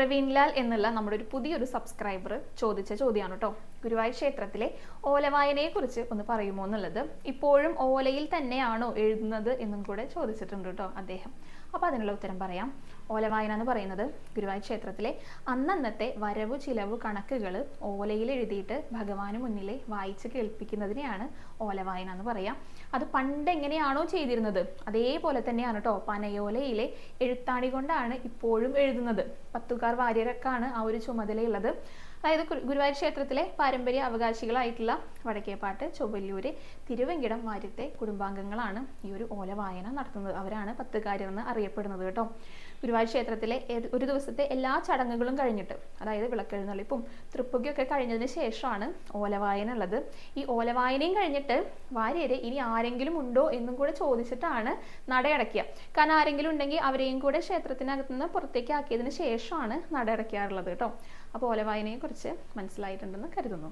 പ്രവീൺലാൽ എന്നുള്ള നമ്മുടെ ഒരു പുതിയൊരു സബ്സ്ക്രൈബർ ചോദിച്ച ചോദ്യമാണ് കേട്ടോ. ഗുരുവായൂർ ക്ഷേത്രത്തിലെ ഓലവായനയെ കുറിച്ച് ഒന്ന് പറയുമോ എന്നുള്ളത്. ഇപ്പോഴും ഓലയിൽ തന്നെയാണോ എഴുതുന്നത് എന്നും കൂടെ ചോദിച്ചിട്ടുണ്ട് കേട്ടോ അദ്ദേഹം. അപ്പോൾ അതിനുള്ള ഉത്തരം പറയാം. ഓലവായന എന്ന് പറയുന്നത് ഗുരുവായൂർ ക്ഷേത്രത്തിലെ അന്നന്നത്തെ വരവു ചിലവു കണക്കുകൾ ഓലയിൽ എഴുതിയിട്ട് ഭഗവാന് മുന്നിൽ വായിച്ച് കേൾപ്പിക്കുന്നതിനെയാണ് ഓലവായന എന്ന് പറയാം. അത് പണ്ട് എങ്ങനെയാണോ ചെയ്തിരുന്നത് അതേപോലെ തന്നെയാണ് കേട്ടോ. പനയോലയിലെ എഴുത്താണി കൊണ്ടാണ് ഇപ്പോഴും എഴുതുന്നത്. പത്തുകാർ വാര്യരൊക്കെയാണ് ആ ഒരു ചുമതലയുള്ളത്. അതായത് ഗുരുവായൂർ ക്ഷേത്രത്തിലെ പാരമ്പര്യ അവകാശികളായിട്ടുള്ള വടക്കേപ്പാട്ട്, ചൊവ്വല്ലൂര്, തിരുവെങ്കിടം വാര്യത്തെ കുടുംബാംഗങ്ങളാണ് ഈ ഒരു ഓലവായന നടത്തുന്നത്. അവരാണ് പത്തുകാർ എന്ന് അറിയപ്പെടുന്നത് കേട്ടോ. ഗുരുവായൂർ ക്ഷേത്രത്തിലെ ഒരു ദിവസത്തെ എല്ലാ ചടങ്ങുകളും കഴിഞ്ഞിട്ട്, അതായത് വിളക്കെഴുന്നള്ളിപ്പും തൃപ്പുകയൊക്കെ കഴിഞ്ഞതിന് ശേഷമാണ് ഓലവായന ഉള്ളത്. ഈ ഓലവായനയും കഴിഞ്ഞിട്ട് വാര്യര് ഇനി ആരെങ്കിലും ഉണ്ടോ എന്നും കൂടെ ചോദിച്ചിട്ടാണ് നടയടയ്ക്കുക. കാരണം ആരെങ്കിലും ഉണ്ടെങ്കിൽ അവരെയും കൂടെ ക്ഷേത്രത്തിനകത്ത് നിന്ന് പുറത്തേക്ക് ആക്കിയതിന് ശേഷമാണ് നടയടയ്ക്കാറുള്ളത് കേട്ടോ. അപ്പോൾ ഓലവായനയെ കുറിച്ച് മനസ്സിലായിട്ടുണ്ടെന്ന് കരുതുന്നു.